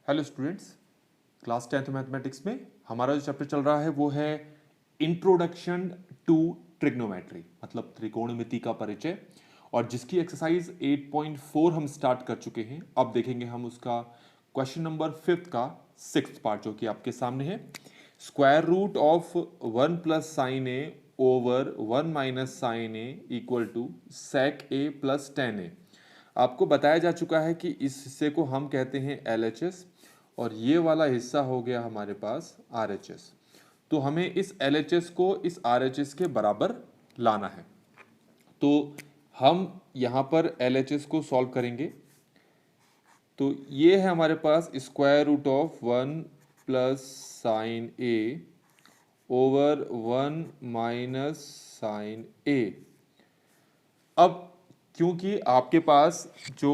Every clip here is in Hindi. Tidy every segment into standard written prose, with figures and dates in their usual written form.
Hello students, class 10th mathematics में हमारा जो चैप्टर चल रहा है वो है इंट्रोडक्शन टू ट्रिग्नोमेट्री, मतलब त्रिकोणमिति का परिचय, और जिसकी एक्सरसाइज 8.4 हम स्टार्ट कर चुके हैं। अब देखेंगे हम उसका क्वेश्चन नंबर 5 का 6th पार्ट, जो कि आपके सामने है। Square root of 1 plus sine A over 1 minus sine A equal to sec A plus tan A. आपको बताया जा चुका है कि इस हिस्से को हम कहते हैं LHS और ये वाला हिस्सा हो गया हमारे पास RHS। तो हमें इस LHS को इस RHS के बराबर लाना है। तो हम यहाँ पर LHS को सॉल्व करेंगे। तो ये है हमारे पास square root of 1 plus sine A over 1 minus sine A. अब क्योंकि आपके पास जो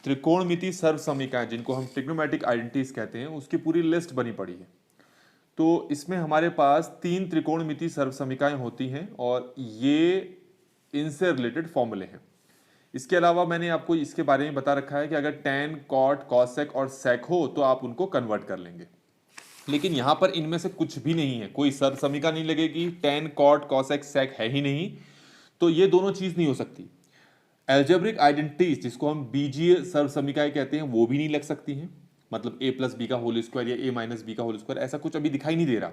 त्रिकोणमिति सर्व समीकरण जिनको हम ट्रिग्नोमेट्रिक आइडेंटिटीज कहते हैं उसकी पूरी लिस्ट बनी पड़ी है, तो इसमें हमारे पास 3 त्रिकोणमिति सर्व समीकरण होती हैं और ये इनसे रिलेटेड फॉर्मूले हैं। इसके अलावा मैंने आपको इसके बारे में बता रखा है कि अगर tan, cot, cosec और sec हो तो आप उनको कन्वर्ट कर लेंगे, लेकिन यहां पर इनमें से कुछ भी नहीं है, कोई सर्व समीकरण नहीं लगेगी। tan, cot, cosec, sec है ही नहीं, तो ये दोनों चीज नहीं हो सकती। एल्जेब्रिक आइडेंटिटीज जिसको हम बीजीय सर्व समीकरण कहते हैं वो भी नहीं लग सकती हैं, मतलब a प्लस बी का होल स्क्वायर या a माइनस बी का होल स्क्वायर, ऐसा कुछ अभी दिखाई नहीं दे रहा।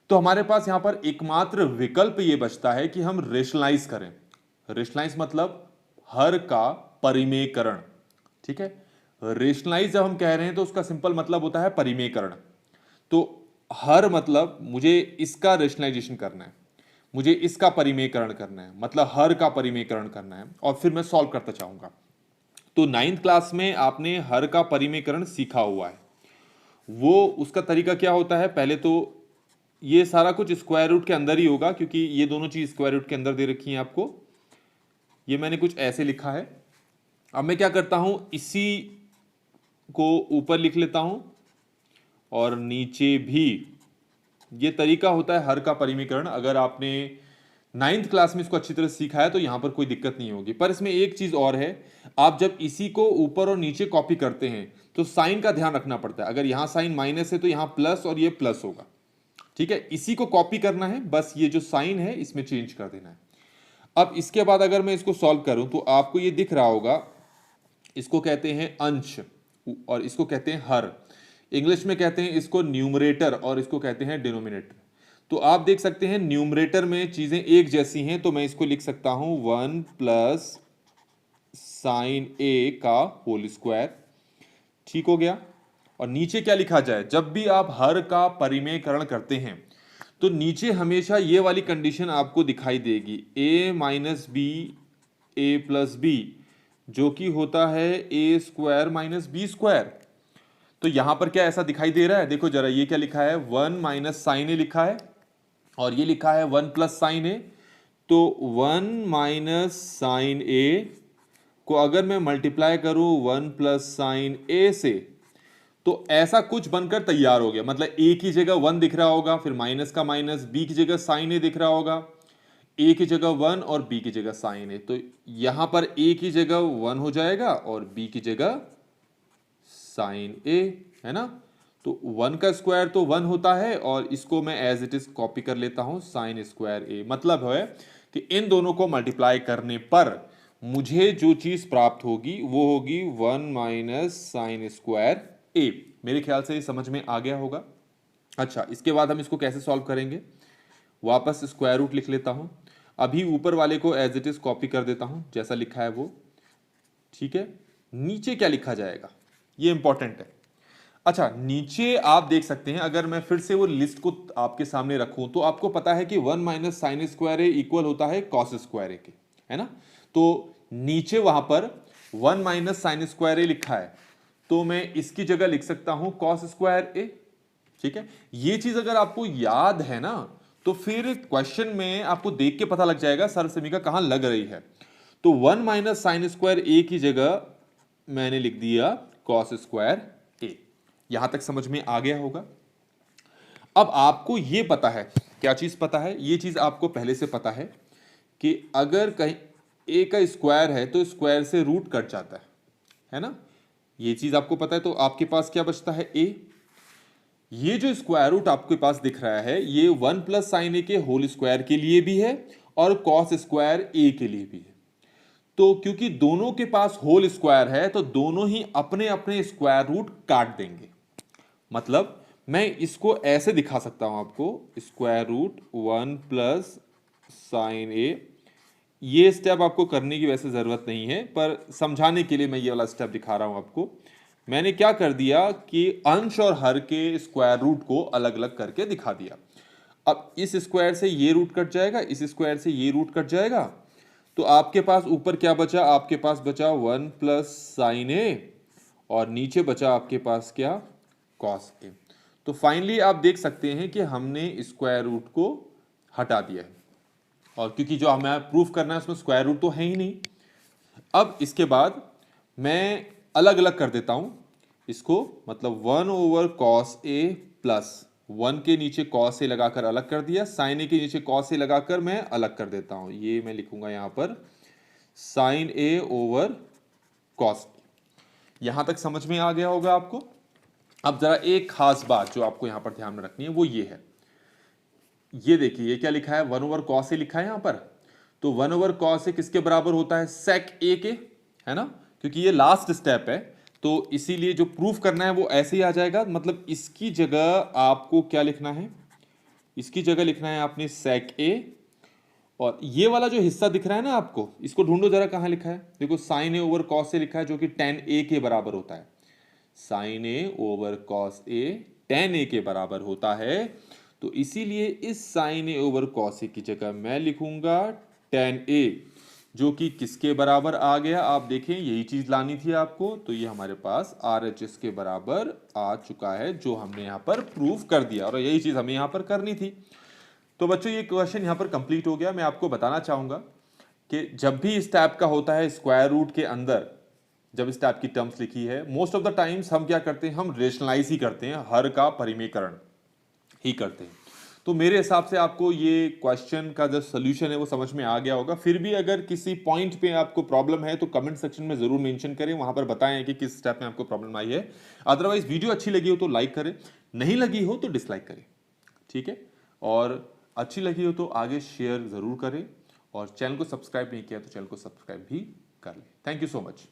तो हमारे पास यहां पर एकमात्र विकल्प ये बचता है कि हम रेशनलाइज करें। रेशनलाइज मतलब हर का परिमेयकरण, ठीक है। रेशनलाइज जब हम कह रहे हैं तो उसका सिंपल मतलब होता है परिमेयकरण। तो हर मतलब मुझे इसका रेशनलाइजेशन करना है, मुझे इसका परिमेयकरण करना है, मतलब हर का परिमेयकरण करना है और फिर मैं सॉल्व करता चाहूंगा। तो 9th क्लास में आपने हर का परिमेयकरण सीखा हुआ है। वो उसका तरीका क्या होता है, पहले तो ये सारा कुछ स्क्वायर रूट के अंदर ही होगा, क्योंकि ये दोनों चीज स्क्वायर रूट के अंदर दे रखी हैं आपको। ये मैंने कुछ ऐसे लिखा है। अब मैं क्या करता हूं, इसी को ऊपर लिख लेता हूं और नीचे भी। ये तरीका होता है हर का परिमीकरण। अगर आपने 9th क्लास में इसको अच्छी तरह सीखा है तो यहां पर कोई दिक्कत नहीं होगी। पर इसमें एक चीज और है, आप जब इसी को ऊपर और नीचे कॉपी करते हैं तो साइन का ध्यान रखना पड़ता है। अगर यहां साइन माइनस है तो यहां प्लस और ये प्लस होगा, ठीक है। इसी को कॉपी करना है, बस ये जो साइन है इसमें चेंज कर देना है। अब इसके बाद अगर मैं इसको सॉल्व करूं तो आपको ये दिख रहा होगा, इसको कहते हैं अंश और इसको कहते हैं हर। इंग्लिश में कहते हैं इसको न्यूमरेटर और इसको कहते हैं डिनोमिनेटर। तो आप देख सकते हैं न्यूमरेटर में चीजें एक जैसी हैं, तो मैं इसको लिख सकता हूं 1 प्लस साइन ए का होल स्क्वायर, ठीक हो गया। और नीचे क्या लिखा जाए, जब भी आप हर का परिमेयकरण करते हैं तो नीचे हमेशा ये वाली कंडीशन आपको दिखाई देगी, a minus B A plus B, जो कि होता है A square minus B square. तो यहां पर क्या ऐसा दिखाई दे रहा है, देखो जरा, ये क्या लिखा है, 1 माइनस साइन ए लिखा है और ये लिखा है 1 प्लस साइन ए। तो 1 माइनस साइन ए को अगर मैं मल्टीप्लाई करूं 1 प्लस साइन ए से, तो ऐसा कुछ बनकर तैयार हो गया। मतलब ए की जगह 1 दिख रहा होगा, फिर माइनस का माइनस, बी की जगह साइन ए दिख रहा होगा, ए की जगह 1 और बी की जगह साइन ए। तो यहां पर ए की जगह 1 हो जाएगा और बी की जगह साइन ए, है ना। तो 1 का स्क्वायर तो 1 होता है और इसको मैं एज इट इज कॉपी कर लेता हूं, साइन स्क्वायर ए। मतलब है कि इन दोनों को मल्टीप्लाई करने पर मुझे जो चीज प्राप्त होगी वो होगी 1 माइनस साइन स्क्वायर ए। मेरे ख्याल से ये समझ में आ गया होगा। अच्छा, इसके बाद हम इसको कैसे सॉल्व करेंगे, वापस स्क्वायर रूट लिख लेता हूं। अभी ऊपर वाले को एज इट इज कॉपी कर देता हूं जैसा लिखा है वो, ठीक है। नीचे क्या लिखा जाएगा ये इंपॉर्टेंट है। अच्छा, नीचे आप देख सकते हैं, अगर मैं फिर से वो लिस्ट को आपके सामने रखूं तो आपको पता है कि 1 माइनस साइन स्क्वायर ए इक्वल होता है कॉस स्क्वायर ए के, है ना। तो नीचे वहां पर 1 माइनस साइन स्क्वायर ए लिखा है, तो मैं इसकी जगह लिख सकता हूं कॉस स्क्वायर ए, ठीक है। ये चीज अगर आपको याद है ना तो फिर क्वेश्चन में आपको देख के पता लग जाएगा सर्व समीकरण कहां लग रही है। तो 1 माइनस साइन स्क्वायर ए की जगह मैंने लिख दिया कॉस स्क्वायर ए। यहां तक समझ में आ गया होगा। अब आपको यह पता है, क्या चीज पता है, यह चीज आपको पहले से पता है कि अगर कहीं ए का स्क्वायर है तो स्क्वायर से रूट कट जाता है ना। ये चीज आपको पता है, तो आपके पास क्या बचता है a। ये जो स्क्वायर रूट आपके पास दिख रहा है ये 1 प्लस साइन ए के होल स्क्वायर के लिए भी है और कॉस स्क्वायर ए के लिए भी है। तो क्योंकि दोनों के पास होल स्क्वायर है तो दोनों ही अपने अपने स्क्वायर रूट काट देंगे। मतलब मैं इसको ऐसे दिखा सकता हूं आपको, स्क्वायर रूट 1 प्लस साइन ए। ये स्टेप आपको करने की वैसे जरूरत नहीं है, पर समझाने के लिए मैं ये वाला स्टेप दिखा रहा हूं आपको। मैंने क्या कर दिया कि अंश और हर के स्क्वायर रूट को अलग अलग करके दिखा दिया। अब इस स्क्वायर से ये रूट कट जाएगा, इस स्क्वायर से ये रूट कट जाएगा, तो आपके पास ऊपर क्या बचा, आपके पास बचा 1 प्लस साइन ए और नीचे बचा आपके पास क्या, कॉस ए। तो फाइनली आप देख सकते हैं कि हमने स्क्वायर रूट को हटा दिया है, और क्योंकि जो हमें प्रूफ करना है उसमें स्क्वायर रूट तो है ही नहीं। अब इसके बाद मैं अलग अलग कर देता हूं इसको, मतलब 1 ओवर कॉस ए प्लस 1 के नीचे कॉस ए लगाकर अलग कर दिया, साइन ए के नीचे कॉस ए लगाकर मैं अलग कर देता हूं। ये मैं लिखूंगा यहां पर साइन ए ओवर कॉस। यहां तक समझ में आ गया होगा आपको। अब जरा एक खास बात जो आपको यहां पर ध्यान में रखनी है वो ये है, ये देखिए ये क्या लिखा है, 1 ओवर कॉस ए लिखा है यहां पर। तो 1 ओवर कॉस ए किसके बराबर होता है, सेक ए के, है ना। क्योंकि ये लास्ट स्टेप है तो इसीलिए जो प्रूफ करना है वो ऐसे ही आ जाएगा। मतलब इसकी जगह आपको क्या लिखना है, इसकी जगह लिखना है आपने सेक ए, और ये वाला जो हिस्सा दिख रहा है ना आपको, इसको ढूंढो जरा कहां लिखा है। देखो sign A over cos A लिखा है जो कि tan ए के बराबर होता है। Sign A over cos A tan ए के बराबर होता है, तो इसीलिए इस sign A over cos A की जगह मैं लिखूंगा tan ए, जो कि किसके बराबर आ गया, आप देखें यही चीज लानी थी आपको। तो ये हमारे पास RHS के बराबर आ चुका है, जो हमने यहां पर प्रूफ कर दिया, और यही चीज हमें यहां पर करनी थी। तो बच्चों ये क्वेश्चन यहां पर कंप्लीट हो गया। मैं आपको बताना चाहूंगा कि जब भी इस टाइप का होता है स्क्वायर रूट के अंदर, जब इस टाइप की टर्म्स लिखी है, मोस्ट ऑफ द टाइम्स हम क्या करते हैं, हम रेशनलाइज ही करते हैं, हर का परिमेयकरण ही करते हैं। तो मेरे हिसाब से आपको ये क्वेश्चन का जो सोल्यूशन है वो समझ में आ गया होगा। फिर भी अगर किसी पॉइंट पे आपको प्रॉब्लम है तो कमेंट सेक्शन में जरूर मेंशन करें, वहां पर बताएं कि किस स्टेप में आपको प्रॉब्लम आई है। अदरवाइज वीडियो अच्छी लगी हो तो लाइक करें, नहीं लगी हो तो डिसलाइक करें, ठीक है। और अच्छी लगी हो तो आगे शेयर जरूर करें, और चैनल को सब्सक्राइब नहीं किया तो चैनल को सब्सक्राइब भी कर लें। Thank you so much.